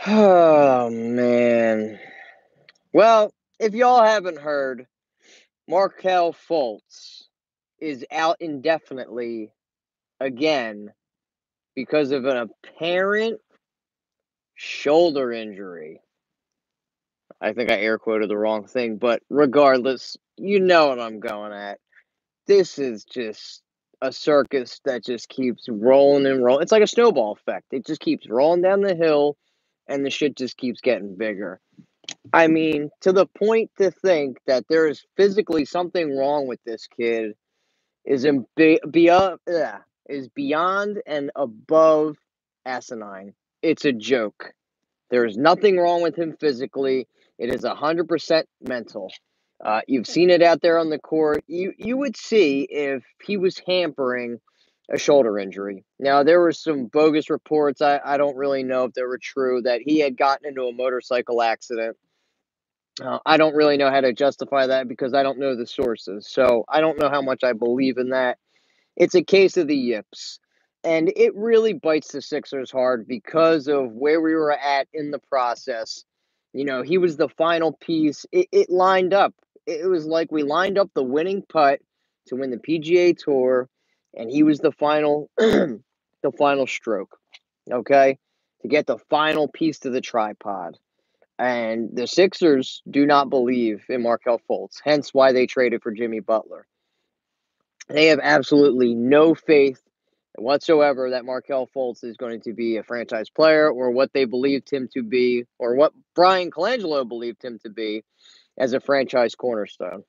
Oh, man. Well, if y'all haven't heard, Markelle Fultz is out indefinitely again because of an apparent shoulder injury. I think I air quoted the wrong thing, but regardless, you know what I'm going at. This is just a circus that just keeps rolling and rolling. It's like a snowball effect. It just keeps rolling down the hill, and the shit just keeps getting bigger. I mean, to the point to think that there is physically something wrong with this kid is is beyond and above asinine. It's a joke. There is nothing wrong with him physically. It is 100% mental. You've seen it out there on the court. You would see if he was hampering a shoulder injury. Now, there were some bogus reports. I don't really know if they were true that he had gotten into a motorcycle accident. I don't really know how to justify that because I don't know the sources. So I don't know how much I believe in that. It's a case of the yips. And it really bites the Sixers hard because of where we were at in the process. You know, he was the final piece. It lined up. It was like we lined up the winning putt to win the PGA Tour, and he was the final, the final stroke. Okay, to get the final piece to the tripod. And the Sixers do not believe in Markelle Fultz, hence why they traded for Jimmy Butler. They have absolutely no faith whatsoever that Markelle Fultz is going to be a franchise player or what they believed him to be or what Brian Colangelo believed him to be as a franchise cornerstone.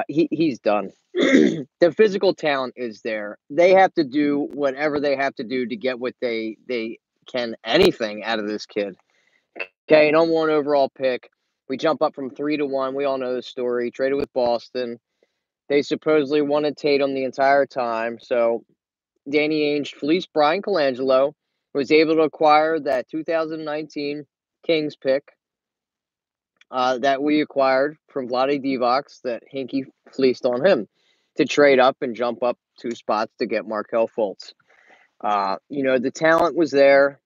He's done. The physical talent is there. They have to do whatever they have to do to get what they can anything out of this kid. Okay, number one overall pick. We jump up from 3-1. We all know the story. Traded with Boston. They supposedly wanted Tatum the entire time. So Danny Ainge fleeced Brian Colangelo, was able to acquire that 2019 Kings pick that we acquired from Vlade Divac that Hinkie fleeced on him to trade up and jump up 2 spots to get Markelle Fultz. The talent was there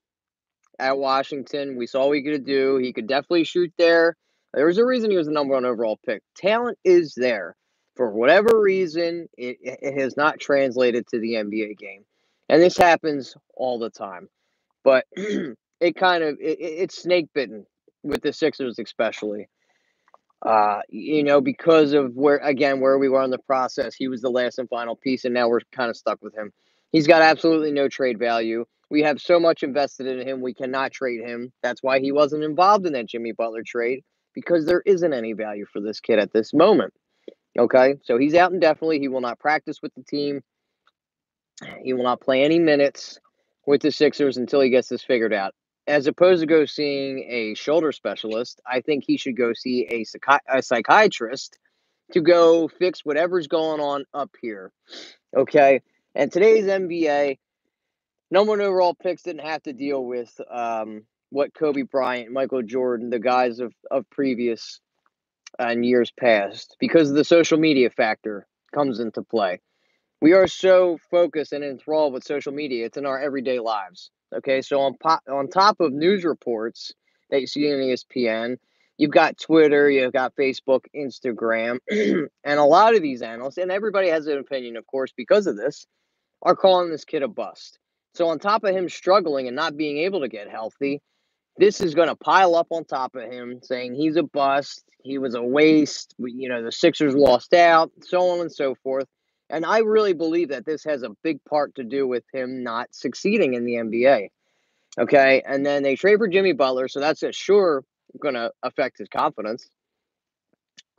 at Washington. We saw what he could do. He could definitely shoot there. There was a reason he was the number one overall pick. Talent is there. For whatever reason, it has not translated to the NBA game. And this happens all the time. But it's snake bitten with the Sixers especially. Because of where we were in the process, he was the last and final piece, and now we're kind of stuck with him. He's got absolutely no trade value. We have so much invested in him, we cannot trade him. That's why he wasn't involved in that Jimmy Butler trade, because there isn't any value for this kid at this moment. Okay, so he's out indefinitely. He will not practice with the team. He will not play any minutes with the Sixers until he gets this figured out. As opposed to go seeing a shoulder specialist, I think he should go see a psychiatrist to go fix whatever's going on up here. Okay? And today's NBA, number one overall picks didn't have to deal with what Kobe Bryant, Michael Jordan, the guys of previous and years past, because the social media factor comes into play. We are so focused and enthralled with social media. It's in our everyday lives. Okay, so on top of news reports that you see on ESPN, you've got Twitter, you've got Facebook, Instagram, and a lot of these analysts, and everybody has an opinion, of course, because of this, are calling this kid a bust. So on top of him struggling and not being able to get healthy, this is going to pile up on top of him, saying he's a bust, he was a waste, the Sixers lost out, so on and so forth. And I really believe that this has a big part to do with him not succeeding in the NBA. Okay, and then they trade for Jimmy Butler, so that's sure going to affect his confidence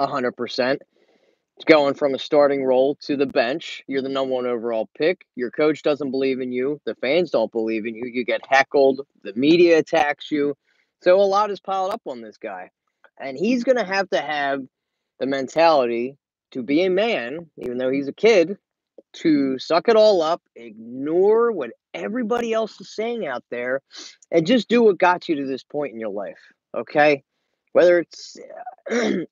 100%. It's going from a starting role to the bench. You're the number one overall pick. Your coach doesn't believe in you. The fans don't believe in you. You get heckled. The media attacks you. So a lot is piled up on this guy. And he's going to have the mentality to be a man, even though he's a kid, to suck it all up, ignore what everybody else is saying out there, and just do what got you to this point in your life. Okay? Whether it's,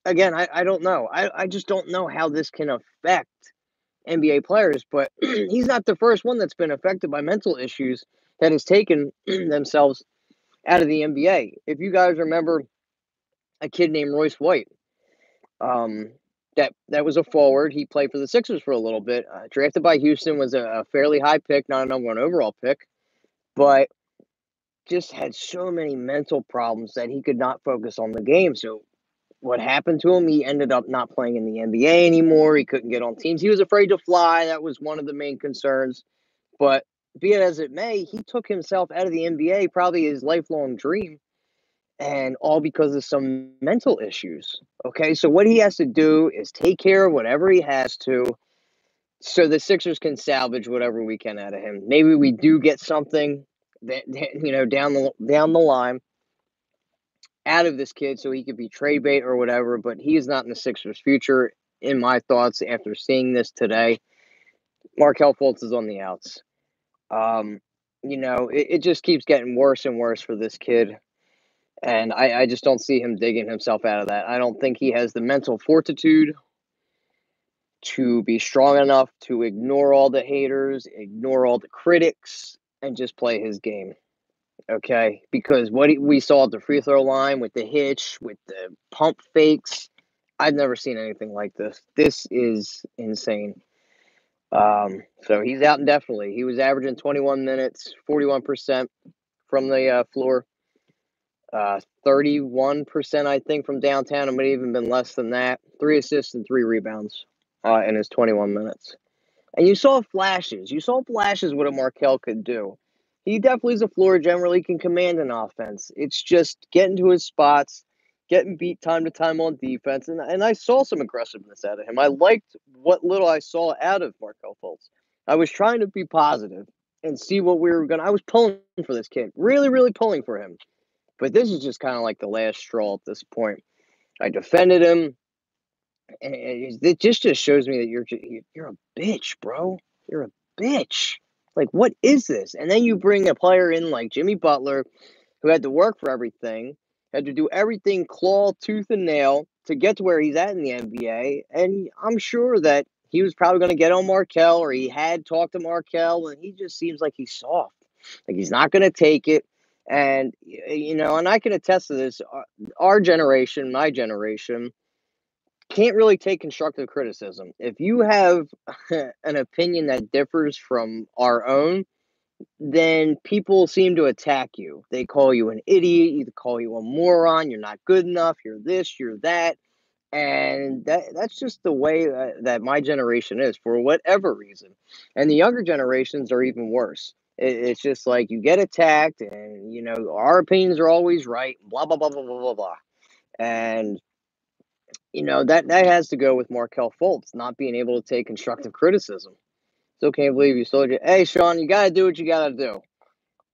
again, I don't know. I just don't know how this can affect NBA players, but he's not the first one that's been affected by mental issues that has taken themselves out of the NBA. If you guys remember a kid named Royce White, um, that was a forward. He played for the Sixers for a little bit. Drafted by Houston, was a fairly high pick, not a number one overall pick, but just had so many mental problems that he could not focus on the game. So what happened to him? He ended up not playing in the NBA anymore. He couldn't get on teams. He was afraid to fly. That was one of the main concerns. But be it as it may, he took himself out of the NBA, probably his lifelong dream, and all because of some mental issues. Okay, so what he has to do is take care of whatever he has to, so the Sixers can salvage whatever we can out of him. Maybe we do get something down the line out of this kid, so he could be trade bait or whatever. But he is not in the Sixers' future, in my thoughts. After seeing this today, Markelle Fultz is on the outs. Um, it just keeps getting worse and worse for this kid. And I just don't see him digging himself out of that. I don't think he has the mental fortitude to be strong enough to ignore all the haters, ignore all the critics, and just play his game. Okay? Because what we saw at the free throw line with the hitch, with the pump fakes, I've never seen anything like this. This is insane. So he's out indefinitely. He was averaging 21 minutes, 41% from the floor. 31%, I think, from downtown. It might have even been less than that. 3 assists and 3 rebounds in his 21 minutes. And you saw flashes. You saw flashes what a Markelle could do. He definitely is a floor general. He can command an offense. It's just getting to his spots, getting beat time to time on defense. And I saw some aggressiveness out of him. I liked what little I saw out of Markelle Fultz. I was trying to be positive and see what we were going to. I was pulling for this kid. Really, really pulling for him. But this is just kind of like the last straw at this point. I defended him, and it just shows me that you're a bitch, bro. You're a bitch. Like, what is this? And then you bring a player in like Jimmy Butler, who had to work for everything, had to do everything claw, tooth, and nail to get to where he's at in the NBA. And I'm sure that he was probably going to get on Markelle, or he had talked to Markelle, and he just seems like he's soft. Like he's not going to take it. And, and I can attest to this. Our generation, my generation, can't really take constructive criticism. If you have an opinion that differs from our own, then people seem to attack you. They call you an idiot, they call you a moron, you're not good enough, you're this, you're that. And that's just the way that my generation is for whatever reason. And the younger generations are even worse. It's just like you get attacked, and our opinions are always right, blah blah blah blah blah blah blah. And that has to go with Markelle Fultz not being able to take constructive criticism. Still can't believe you told you, hey Sean, you gotta do what you gotta do.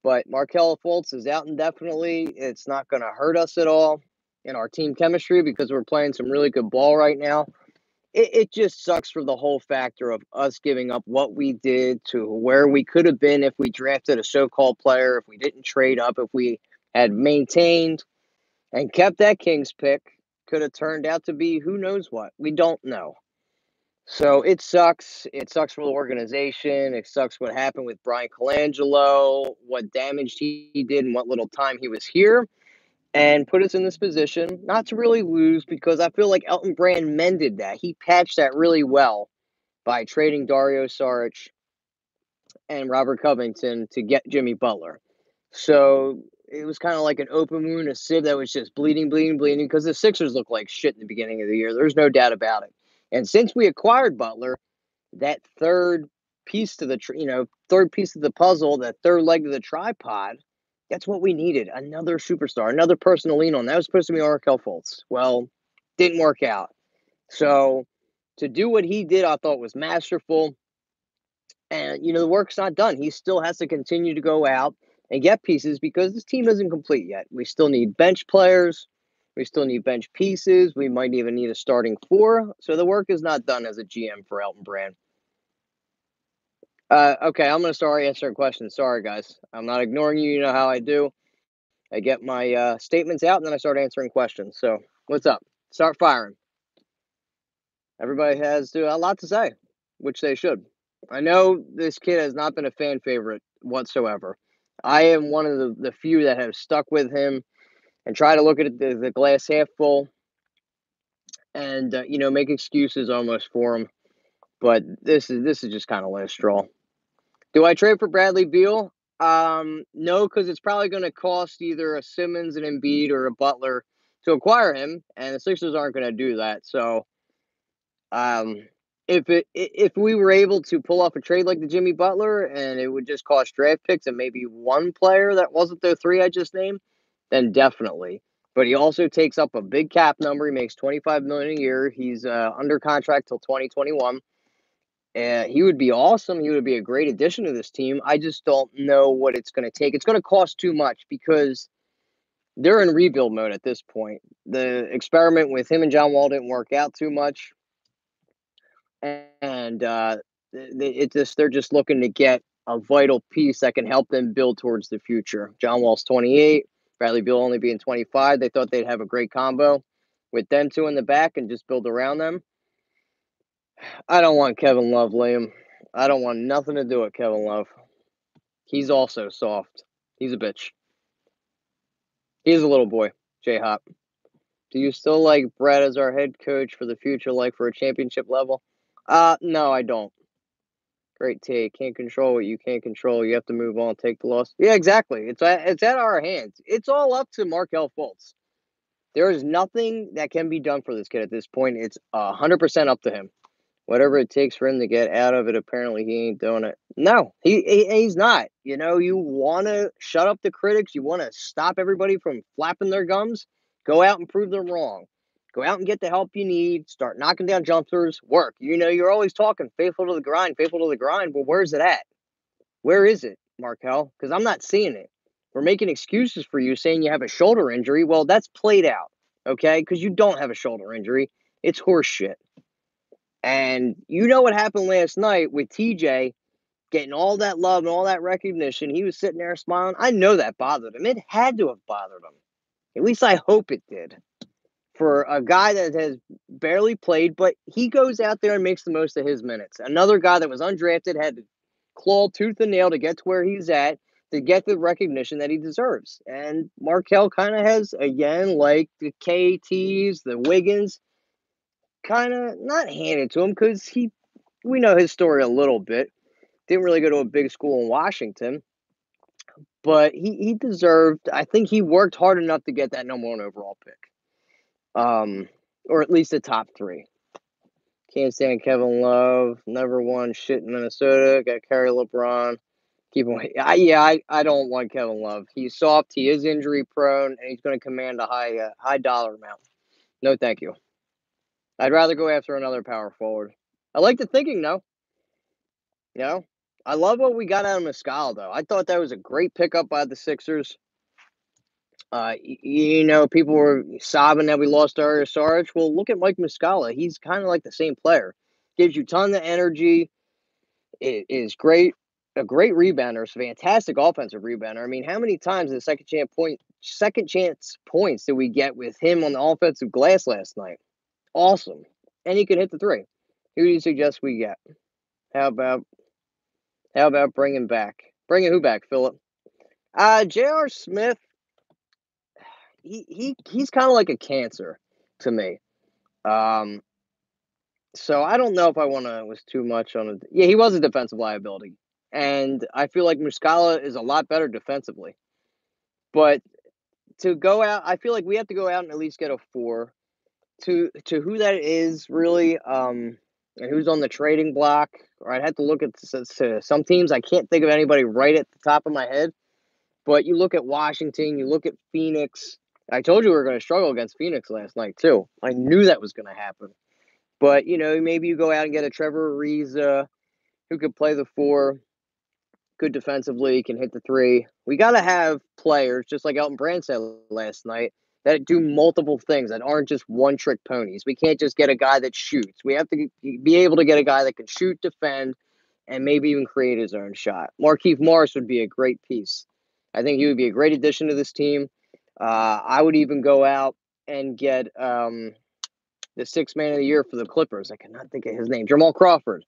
But Markelle Fultz is out indefinitely. It's not going to hurt us at all in our team chemistry because we're playing some really good ball right now. It just sucks for the whole factor of us giving up what we did to where we could have been if we drafted a so-called player, if we didn't trade up, if we had maintained and kept that Kings pick. Could have turned out to be who knows what. We don't know. So it sucks. It sucks for the organization. It sucks what happened with Brian Colangelo, what damage he did, and what little time he was here, and put us in this position not to really lose, because I feel like Elton Brand mended that. He patched that really well by trading Dario Saric and Robert Covington to get Jimmy Butler. So it was kind of like an open wound, a sieve that was just bleeding, bleeding, bleeding, because the Sixers looked like shit in the beginning of the year. There's no doubt about it. And since we acquired Butler, that third piece of the puzzle, that third leg of the tripod, that's what we needed. Another superstar, another person to lean on. That was supposed to be Markelle Fultz. Well, didn't work out. So to do what he did, I thought was masterful. And, the work's not done. He still has to continue to go out and get pieces because this team isn't complete yet. We still need bench players. We still need bench pieces. We might even need a starting four. So the work is not done as a GM for Elton Brand. Okay, I'm going to start answering questions. Sorry, guys. I'm not ignoring you. You know how I do. I get my statements out, and then I start answering questions. So, what's up? Start firing. Everybody has a lot to say, which they should. I know this kid has not been a fan favorite whatsoever. I am one of the few that have stuck with him and try to look at the glass half full and make excuses almost for him. But this is just kind of last straw. Do I trade for Bradley Beal? No, because it's probably going to cost either a Simmons, an Embiid, or a Butler to acquire him, and the Sixers aren't going to do that. So, um, if we were able to pull off a trade like the Jimmy Butler, and it would just cost draft picks and maybe one player that wasn't the three I just named, then definitely. But he also takes up a big cap number. He makes $25 million a year. He's under contract till 2021. He would be awesome. He would be a great addition to this team. I just don't know what it's going to take. It's going to cost too much because they're in rebuild mode at this point. The experiment with him and John Wall didn't work out too much, and they're just looking to get a vital piece that can help them build towards the future. John Wall's 28, Bradley Beal only being 25. They thought they'd have a great combo with them two in the back and just build around them. I don't want Kevin Love, Liam. I don't want nothing to do with Kevin Love. He's also soft. He's a bitch. He's a little boy, J-Hop. Do you still like Brett as our head coach for the future, like for a championship level? No, I don't. Great take. Can't control what you can't control. You have to move on, take the loss. Yeah, exactly. It's at our hands. It's all up to Markelle Fultz. There is nothing that can be done for this kid at this point. It's 100% up to him. Whatever it takes for him to get out of it, apparently he ain't doing it. No, he's not. You want to shut up the critics. You want to stop everybody from flapping their gums. Go out and prove them wrong. Go out and get the help you need. Start knocking down jumpers. Work. You're always talking faithful to the grind, faithful to the grind. But where's it at? Where is it, Markelle? Because I'm not seeing it. We're making excuses for you saying you have a shoulder injury. Well, that's played out, okay? Because you don't have a shoulder injury. It's horse shit. And you know what happened last night with TJ getting all that love and all that recognition. He was sitting there smiling. I know that bothered him. It had to have bothered him. At least I hope it did. For a guy that has barely played, but he goes out there and makes the most of his minutes. Another guy that was undrafted had to claw tooth and nail to get to where he's at, to get the recognition that he deserves. And Markelle kind of has, again, like the KTs, the Wiggins, kind of not handed to him because we know his story a little bit. Didn't really go to a big school in Washington, but he deserved. I think he worked hard enough to get that number one overall pick, or at least a top three. Can't stand Kevin Love. Never won shit in Minnesota. Got to carry LeBron. Keep him. I don't want Kevin Love. He's soft. He is injury prone, and he's going to command a high dollar amount. No, thank you. I'd rather go after another power forward. I like the thinking, though. I love what we got out of Muscala, though. I thought that was a great pickup by the Sixers. People were sobbing that we lost Dario Saric. Well, look at Mike Muscala. He's kind of like the same player. Gives you a ton of energy. It is great. A great rebounder. Fantastic offensive rebounder. I mean, how many times in the second chance points did we get with him on the offensive glass last night? Awesome. And he could hit the three. Who do you suggest we get? How about bringing back? Bringing who back, Philip? J.R. Smith, he's kind of like a cancer to me. So I don't know if I want to was too much on it. Yeah, he was a defensive liability. And I feel like Muscala is a lot better defensively. But to go out, I feel like we have to go out and at least get a 4. To who that is, really, and who's on the trading block, or I'd have to look at some teams. I can't think of anybody right at the top of my head. But you look at Washington, you look at Phoenix. I told you we were going to struggle against Phoenix last night, too. I knew that was going to happen. But, maybe you go out and get a Trevor Ariza who could play the 4, good defensively, can hit the 3. We got to have players, just like Elton Brand said last night, that do multiple things, that aren't just one-trick ponies. We can't just get a guy that shoots. We have to be able to get a guy that can shoot, defend, and maybe even create his own shot. Markieff Morris would be a great piece. I think he would be a great addition to this team. I would even go out and get the 6th man of the year for the Clippers. I cannot think of his name. Jamal Crawford.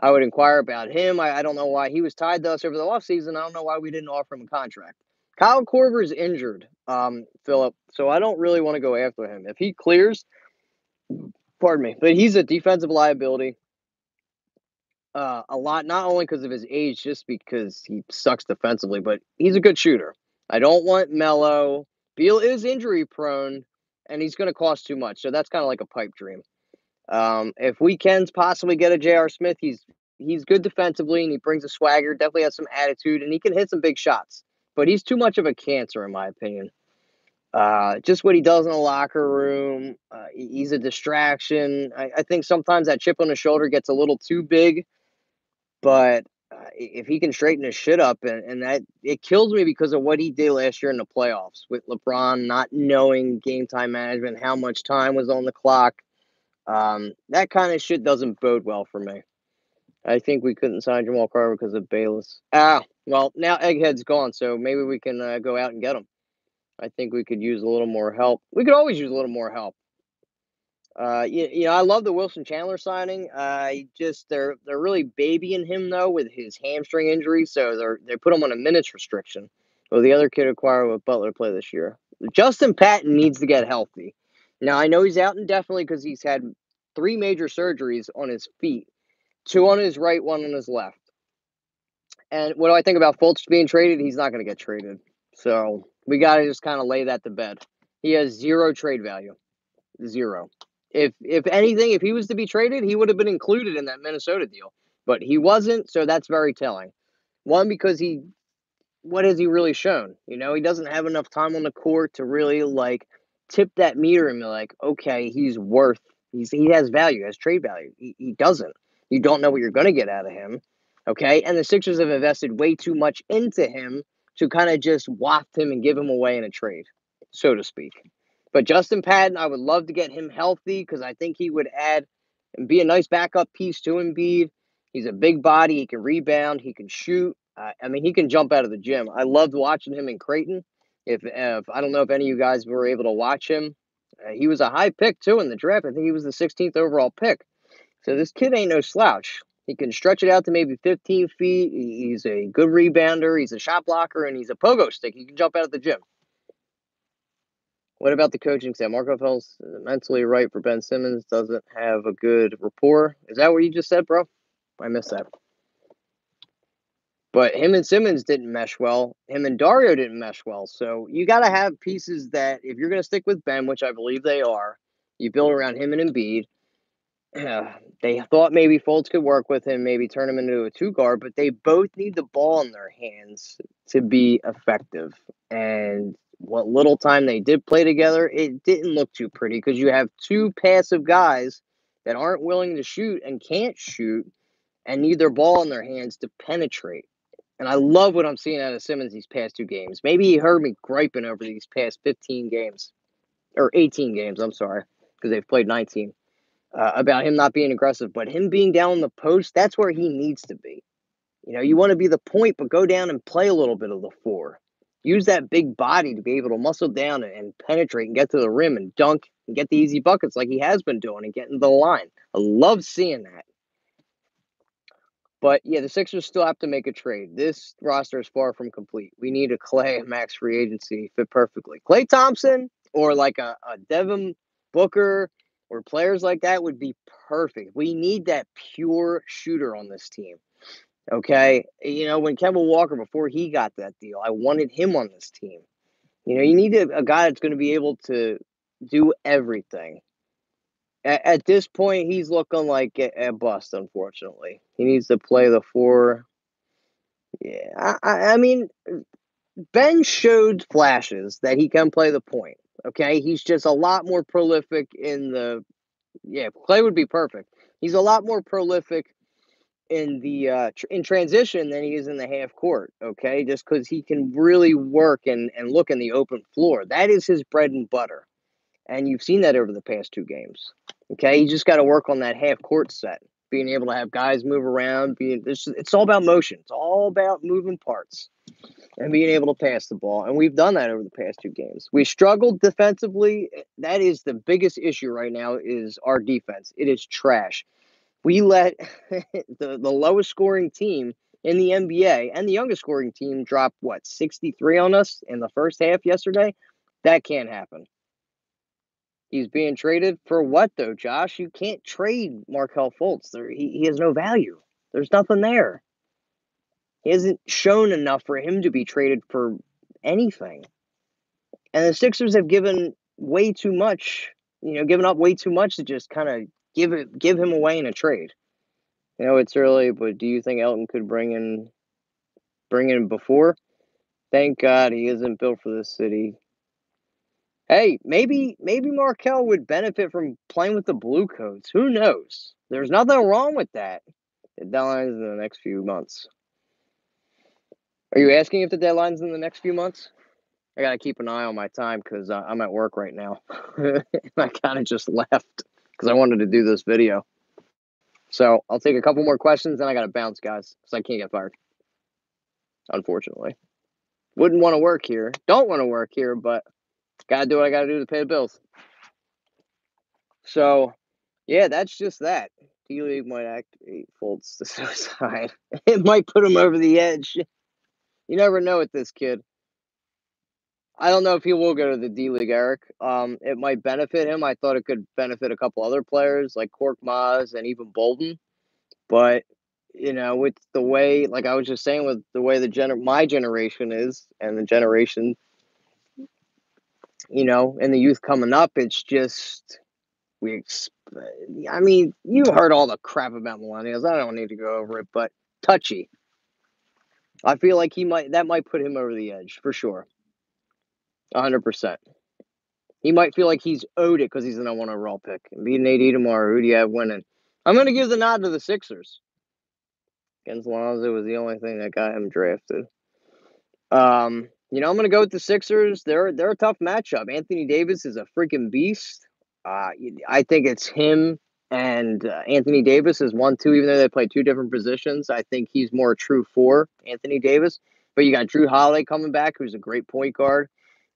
I would inquire about him. I don't know why he was tied to us over the offseason. I don't know why we didn't offer him a contract. Kyle Korver's injured, Philip, so I don't really want to go after him. If he clears, pardon me, but he's a defensive liability. A lot, not only because of his age, just because he sucks defensively, but he's a good shooter. I don't want Melo. Beal is injury prone, and he's going to cost too much, so that's kind of like a pipe dream. If we can possibly get a J.R. Smith, he's good defensively, and he brings a swagger, definitely has some attitude, and he can hit some big shots. But he's too much of a cancer, in my opinion. Just what he does in the locker room, he's a distraction. I think sometimes that chip on the shoulder gets a little too big, but if he can straighten his shit up, and that it kills me because of what he did last year in the playoffs with LeBron not knowing game time management, how much time was on the clock. That kind of shit doesn't bode well for me. I think we couldn't sign Jamal Carver because of Bayless. Well, now Egghead's gone, so maybe we can go out and get him. I think we could use a little more help. We could always use a little more help. I love the Wilson Chandler signing. They're really babying him though with his hamstring injury, so they put him on a minutes restriction. Well, the other kid acquired with Butler play this year. Justin Patton needs to get healthy. Now I know he's out indefinitely because he's had 3 major surgeries on his feet, 2 on his right, 1 on his left. And what do I think about Fultz being traded? He's not going to get traded, so we got to just kind of lay that to bed. He has 0 trade value. 0. If anything, if he was to be traded, he would have been included in that Minnesota deal. But he wasn't, so that's very telling. One, because what has he really shown? He doesn't have enough time on the court to really tip that meter and be like, okay, he has value, has trade value. He doesn't. You don't know what you're gonna get out of him. Okay. And the Sixers have invested way too much into him to kind of just waft him and give him away in a trade, so to speak. But Justin Patton, I would love to get him healthy because I think he would add and be a nice backup piece to Embiid. He's a big body. He can rebound. He can shoot. He can jump out of the gym. I loved watching him in Creighton. If I don't know if any of you guys were able to watch him, he was a high pick too in the draft. I think he was the 16th overall pick. So this kid ain't no slouch. He can stretch it out to maybe 15 feet. He's a good rebounder. He's a shot blocker, and he's a pogo stick. He can jump out of the gym. What about the coaching staff? Markelle Fultz mentally right for Ben Simmons, doesn't have a good rapport. Is that what you just said, bro? I missed that. But him and Simmons didn't mesh well. Him and Dario didn't mesh well. So you got to have pieces that, if you're going to stick with Ben, which I believe they are, you build around him and Embiid. They thought maybe Fultz could work with him, maybe turn him into a 2 guard, but they both need the ball in their hands to be effective. And what little time they did play together, it didn't look too pretty because you have 2 passive guys that aren't willing to shoot and can't shoot and need their ball in their hands to penetrate. And I love what I'm seeing out of Simmons these past 2 games. Maybe he heard me griping over these past 15 games, or 18 games, I'm sorry, because they've played 19. About him not being aggressive, but him being down in the post, that's where he needs to be. You want to be the point, but go down and play a little bit of the 4. Use that big body to be able to muscle down and penetrate and get to the rim and dunk and get the easy buckets like he has been doing and get into the line. I love seeing that. But yeah, the Sixers still have to make a trade. This roster is far from complete. We need a Clay max free agency fit perfectly. Klay Thompson or like a Devin Booker or players like that would be perfect. We need that pure shooter on this team. Okay. When Kemba Walker, before he got that deal, I wanted him on this team. You need a guy that's going to be able to do everything. At this point, he's looking like a bust, unfortunately. He needs to play the 4. Yeah, I mean, Ben showed flashes that he can play the point. Okay, he's just a lot more prolific in the. Yeah, Clay would be perfect. He's a lot more prolific in the in transition than he is in the half court. Okay, just because he can really work and look in the open floor. That is his bread and butter, and you've seen that over the past 2 games. Okay, you just got to work on that half court set, being able to have guys move around. It's all about motion. It's all about moving parts and being able to pass the ball. And we've done that over the past 2 games. We struggled defensively. That is the biggest issue right now is our defense. It is trash. We let the lowest scoring team in the NBA and the youngest scoring team drop, what, 63 on us in the first half yesterday? That can't happen. He's being traded for what, though, Josh? You can't trade Markelle Fultz. He has no value. There's nothing there. He hasn't shown enough for him to be traded for anything. And the Sixers have given way too much, given up way too much to just kind of give him away in a trade. It's early, but do you think Elton could bring in before? Thank God he isn't built for this city. Hey, maybe Markelle would benefit from playing with the Bluecoats. Who knows? There's nothing wrong with that. The deadline's in the next few months. Are you asking if the deadline's in the next few months? I gotta keep an eye on my time because I'm at work right now. I kind of just left because I wanted to do this video. So I'll take a couple more questions, then I gotta bounce, guys, because I can't get fired. Unfortunately, wouldn't want to work here. Don't want to work here, but gotta do what I gotta do to pay the bills. So, yeah, that's just that. D-League might activate Fultz to suicide. It might put him over the edge. You never know with this kid. I don't know if he will go to the D-League, Eric. It might benefit him. I thought it could benefit a couple other players like Cork Maz and even Bolden. But, with the way, like I was just saying, with the way my generation is and the generation, and the youth coming up, it's just I mean, you heard all the crap about millennials. I don't need to go over it, but touchy. I feel like that might put him over the edge for sure. 100%. He might feel like he's owed it because he's the number one overall pick. And beating AD tomorrow, who do you have winning? I'm going to give the nod to the Sixers. Against Lonzo was the only thing that got him drafted. I'm going to go with the Sixers. They're a tough matchup. Anthony Davis is a freaking beast. I think it's him and Anthony Davis is 1-2, even though they play two different positions. I think he's more a true 4, Anthony Davis. But you got Drew Holiday coming back, who's a great point guard.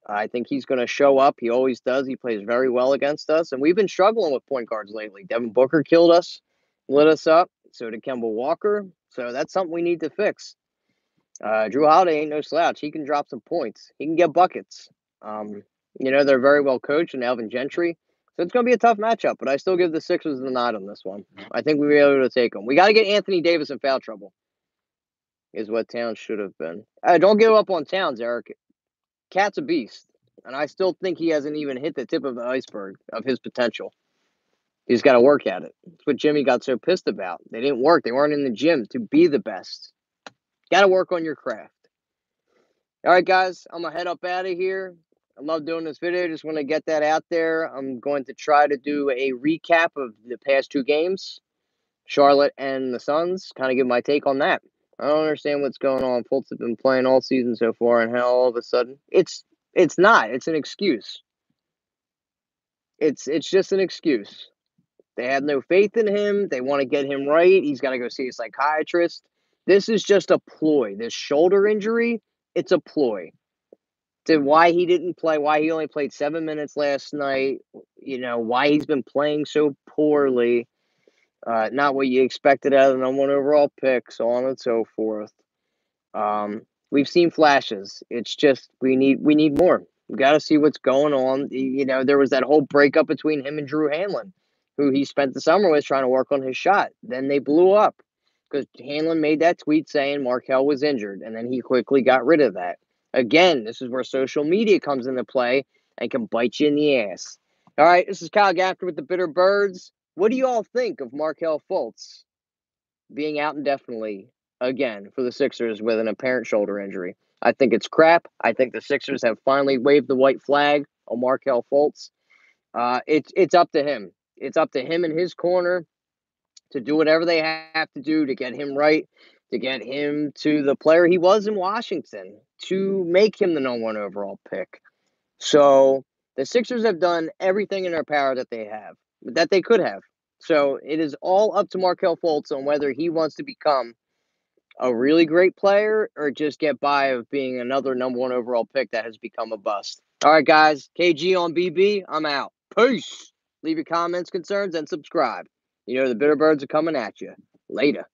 I think he's going to show up. He always does. He plays very well against us. And we've been struggling with point guards lately. Devin Booker killed us, lit us up. So did Kemba Walker. So that's something we need to fix. Drew Holiday ain't no slouch. He can drop some points. He can get buckets. They're very well coached, and Alvin Gentry. So it's going to be a tough matchup, but I still give the Sixers the nod on this one. I think we'll be able to take them. We got to get Anthony Davis in foul trouble, is what Towns should have been. Don't give up on Towns, Eric. Cat's a beast, and I still think he hasn't even hit the tip of the iceberg of his potential. He's got to work at it. That's what Jimmy got so pissed about. They didn't work. They weren't in the gym to be the best. Got to work on your craft. All right, guys, I'm going to head up out of here. I love doing this video. Just want to get that out there. I'm going to try to do a recap of the past 2 games, Charlotte and the Suns, kind of give my take on that. I don't understand what's going on. Fultz have been playing all season so far, and how all of a sudden it's not. It's an excuse. It's just an excuse. They have no faith in him. They want to get him right. He's got to go see a psychiatrist. This is just a ploy. This shoulder injury, it's a ploy. To why he didn't play, why he only played 7 minutes last night, why he's been playing so poorly, not what you expected out of the number 1 overall pick, so on and so forth. We've seen flashes. It's just we need more. We got to see what's going on. There was that whole breakup between him and Drew Hanlon, who he spent the summer with trying to work on his shot. Then they blew up because Hanlon made that tweet saying Markelle was injured, and then he quickly got rid of that. Again, this is where social media comes into play and can bite you in the ass. All right, this is Kyle Gaffner with the Bitter Birds. What do you all think of Markelle Fultz being out indefinitely again for the Sixers with an apparent shoulder injury? I think it's crap. I think the Sixers have finally waved the white flag on Markelle Fultz. It's up to him. It's up to him and his corner to do whatever they have to do to get him right, to get him to the player he was in Washington, to make him the number 1 overall pick. So the Sixers have done everything in their power that they could have. So it is all up to Markelle Fultz on whether he wants to become a really great player or just get by of being another number 1 overall pick that has become a bust. All right, guys, KG on BB, I'm out. Peace. Leave your comments, concerns, and subscribe. You know the bitter birds are coming at you. Later.